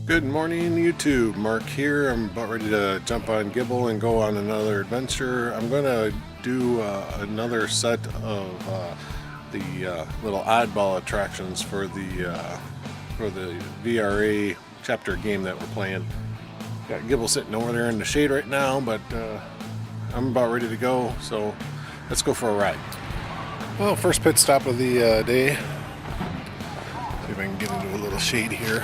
Good morning, YouTube. Mark here. I'm about ready to jump on Gibble and go on another adventure. I'm going to do another set of the little oddball attractions for the VRA chapter game that we're playing. Got Gibble sitting over there in the shade right now, but I'm about ready to go, so let's go for a ride. Well, first pit stop of the day. See if I can get into a little shade here.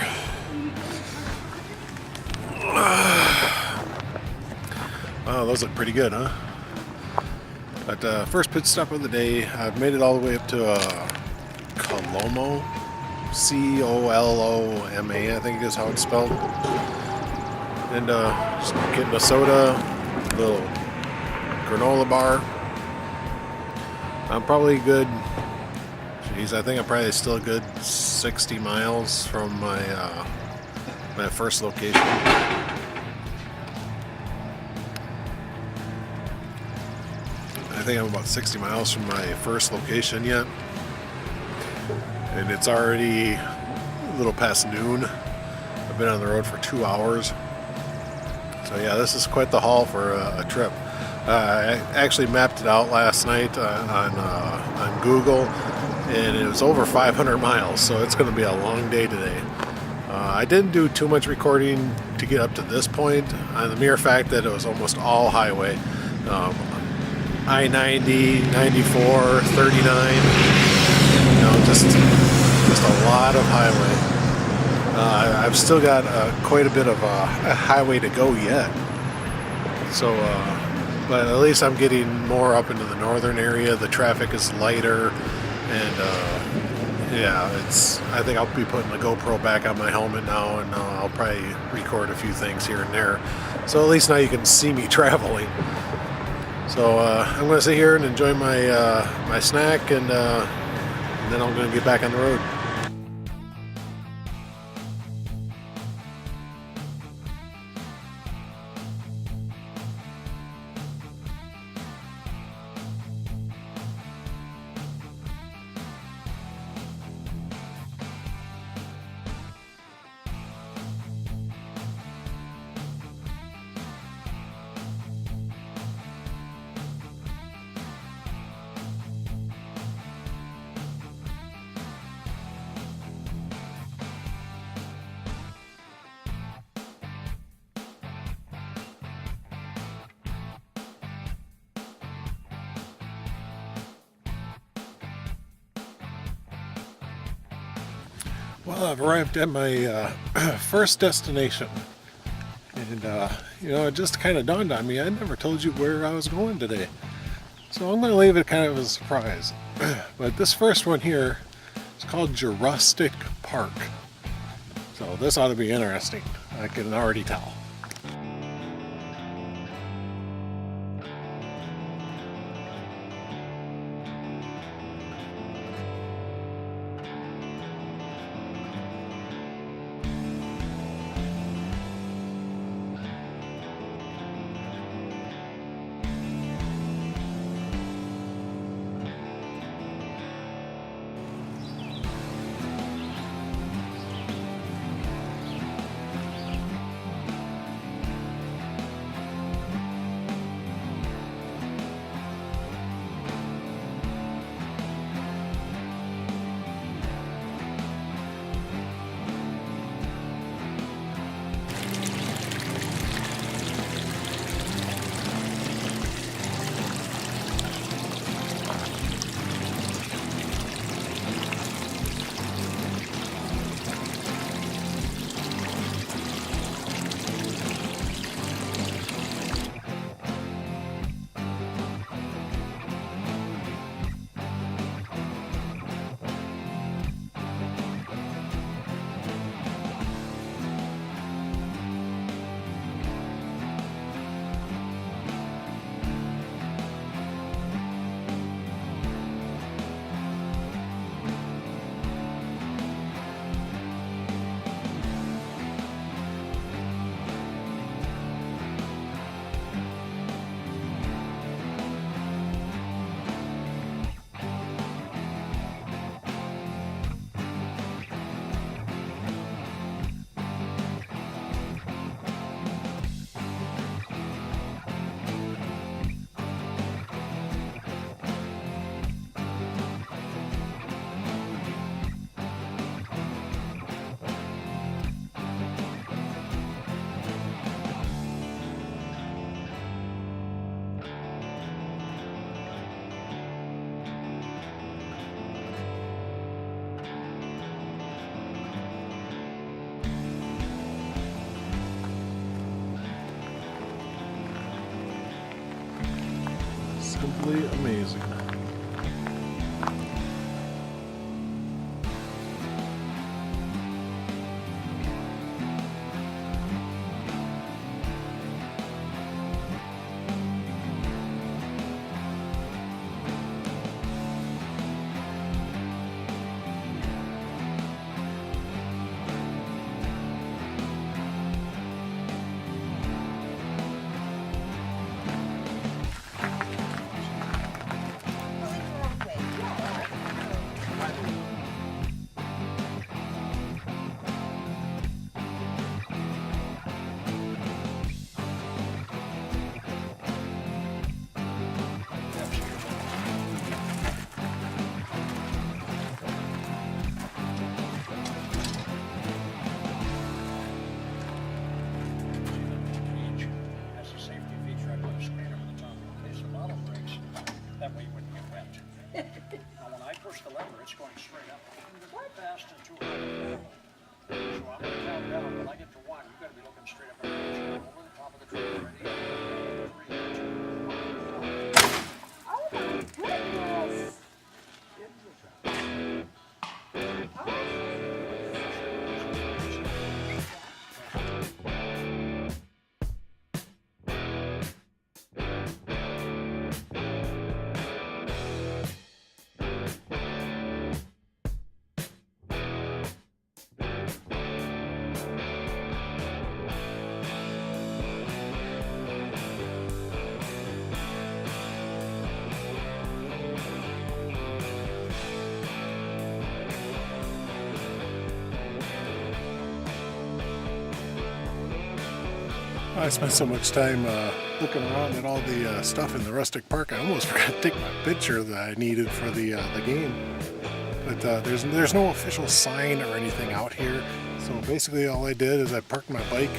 Wow, those look pretty good, huh? But first pit stop of the day, I've made it all the way up to Coloma, Coloma, I think is how it's spelled. And just getting a soda, a little granola bar. I'm probably good. Geez, I think I'm probably still a good 60 miles from my my first location. I think I'm about 60 miles from my first location yet, and it's already a little past noon. I've been on the road for 2 hours, so yeah, this is quite the haul for a trip. I actually mapped it out last night on Google, and it was over 500 miles, so it's going to be a long day today. I didn't do too much recording to get up to this point, on the mere fact that it was almost all highway. I-90, 94, 39, just a lot of highway. I've still got quite a bit of a highway to go yet. So, but at least I'm getting more up into the northern area. The traffic is lighter, and yeah, I think I'll be putting the GoPro back on my helmet now, and I'll probably record a few things here and there. So at least now you can see me traveling. So I'm going to sit here and enjoy my my snack, and then I'm going to get back on the road. Well, I've arrived at my first destination, and it just kind of dawned on me, I never told you where I was going today, so I'm going to leave it kind of as a surprise. But this first one here is called Jurassic Park, so this ought to be interesting, I can already tell. simply amazing. The lever, it's going straight up. Fast and 200. So I'm going to count down. When I get to 1, you've got to be looking straight up at the edge. Over the top of the tree. Ready? 3, 2, 1. Oh my goodness! I spent so much time looking around at all the stuff in the rustic park, I almost forgot to take my picture that I needed for the game. But there's no official sign or anything out here, so basically all I did is I parked my bike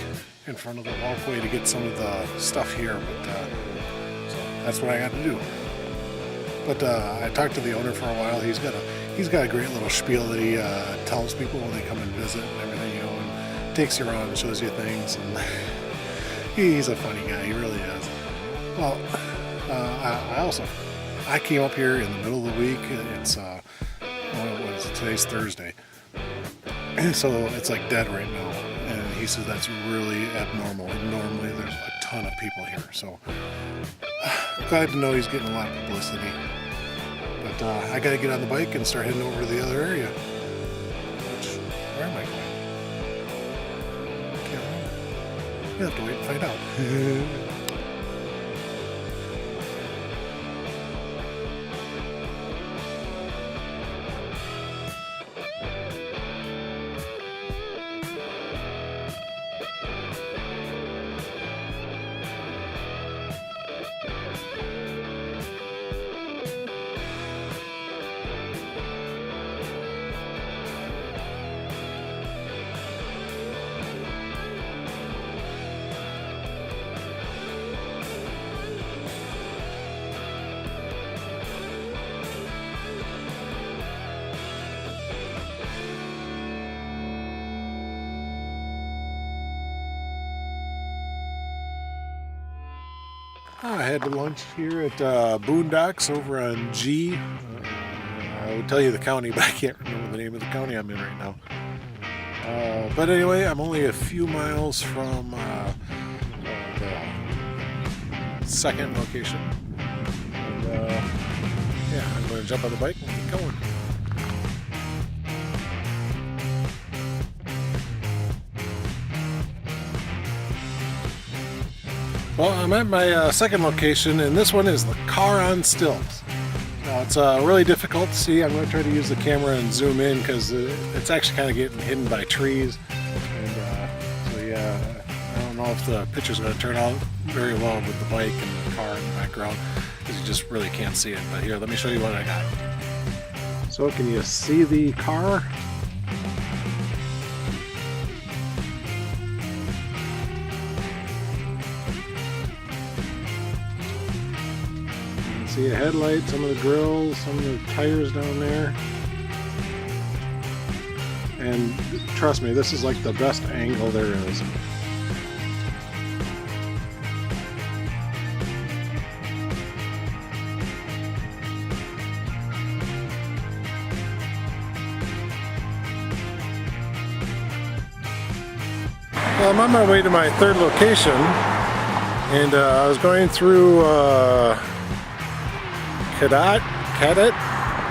in front of the walkway to get some of the stuff here. But so that's what I got to do. But I talked to the owner for a while. He's got a great little spiel that he tells people when they come and visit and everything, you know, and takes you around and shows you things. And he's a funny guy. He really is. Well, I came up here in the middle of the week. It's today's Thursday, and so it's like dead right now. And he says that's really abnormal. Normally there's a ton of people here. So glad to know he's getting a lot of publicity. But I got to get on the bike and start heading over to the other area. Where am I going? Can't remember. You'll have to wait and find out. I had lunch here at Boondocks over on G. I would tell you the county, but I can't remember the name of the county I'm in right now. But anyway, I'm only a few miles from the second location. And yeah, I'm going to jump on the bike and keep going. Well, I'm at my second location, and this one is the car on stilts. Now, it's really difficult to see. I'm going to try to use the camera and zoom in because it's actually kind of getting hidden by trees. And so yeah, I don't know if the picture's going to turn out very well with the bike and the car in the background because you just really can't see it. But here, let me show you what I got. So can you see the car? See a headlight, some of the grills, some of the tires down there. And trust me, this is like the best angle there is. Well, I'm on my way to my third location, and I was going through Cadott?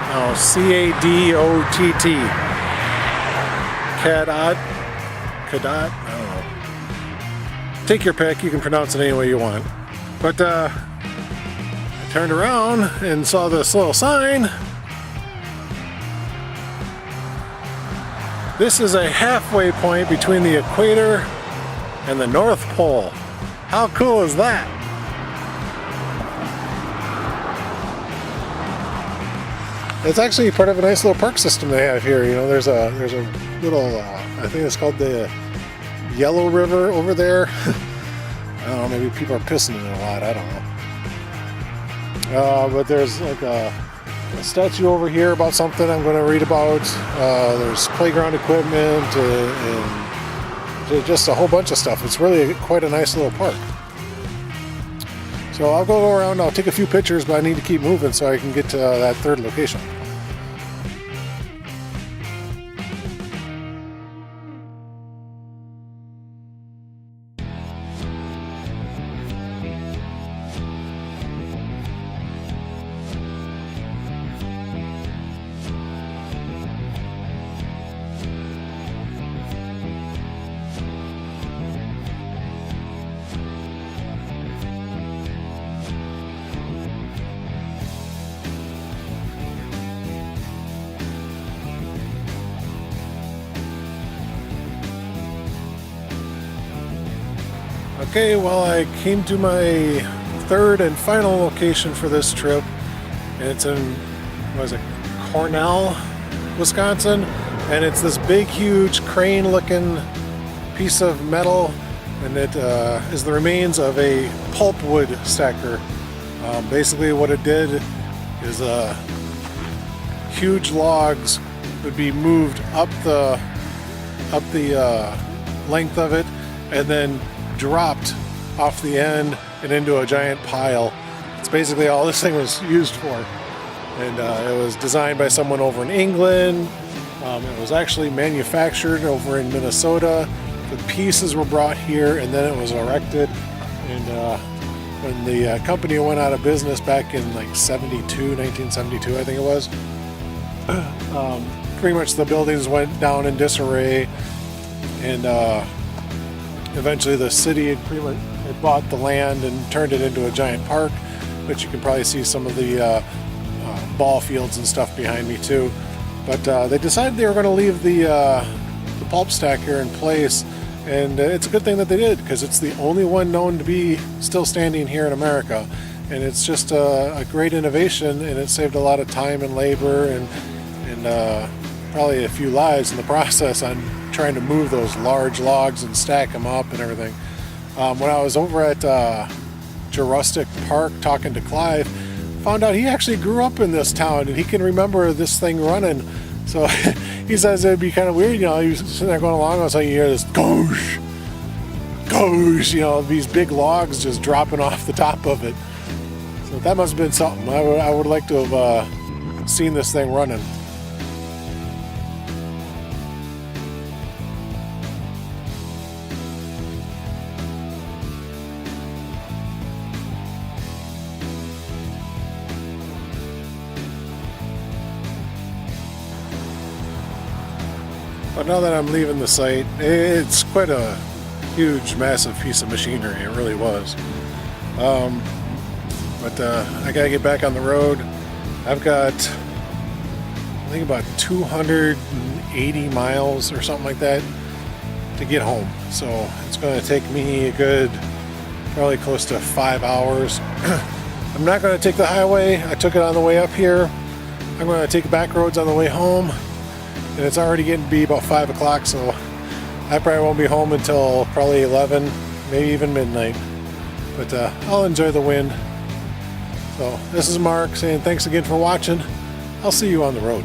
No, C-A-D-O-T-T. Cadott? I don't know. Take your pick, you can pronounce it any way you want. But I turned around and saw this little sign. This is a halfway point between the equator and the North Pole. How cool is that? It's actually part of a nice little park system they have here. You know, there's a little I think it's called the Yellow River over there. I don't know, maybe people are pissing in it a lot, I don't know. But there's like a statue over here about something I'm going to read about. There's playground equipment and just a whole bunch of stuff. It's really quite a nice little park. So I'll go around, I'll take a few pictures, but I need to keep moving so I can get to that third location. Okay, well, I came to my third and final location for this trip, and it's in, what is it, Cornell, Wisconsin, and it's this big, huge, crane-looking piece of metal, and it is the remains of a pulpwood stacker. Basically, what it did is huge logs would be moved up the length of it, and then dropped off the end and into a giant pile. It's basically all this thing was used for. And it was designed by someone over in England. It was actually manufactured over in Minnesota. The pieces were brought here and then it was erected. And when the company went out of business back in like 1972, I think it was, pretty much the buildings went down in disarray, and eventually the city had bought the land and turned it into a giant park, which you can probably see some of the ball fields and stuff behind me too. But they decided they were going to leave the pulp stacker in place, and it's a good thing that they did, because it's the only one known to be still standing here in America. And it's just a great innovation, and it saved a lot of time and labor and probably a few lives in the process on trying to move those large logs and stack them up and everything. When I was over at Jurassic Park talking to Clive, found out he actually grew up in this town and he can remember this thing running. So he says it'd be kind of weird, you know, he was sitting there going along, all of a sudden you hear this goosh, goosh, you know, these big logs just dropping off the top of it. So that must have been something. I would like to have seen this thing running. But now that I'm leaving the site, it's quite a huge, massive piece of machinery. It really was. But I gotta get back on the road. I've got, I think, about 280 miles or something like that to get home. So it's going to take me a good, probably close to 5 hours. I'm not going to take the highway. I took it on the way up here. I'm going to take back roads on the way home. And it's already getting to be about 5 o'clock, so I probably won't be home until probably 11, maybe even midnight. But I'll enjoy the wind. So this is Mark saying thanks again for watching. I'll see you on the road.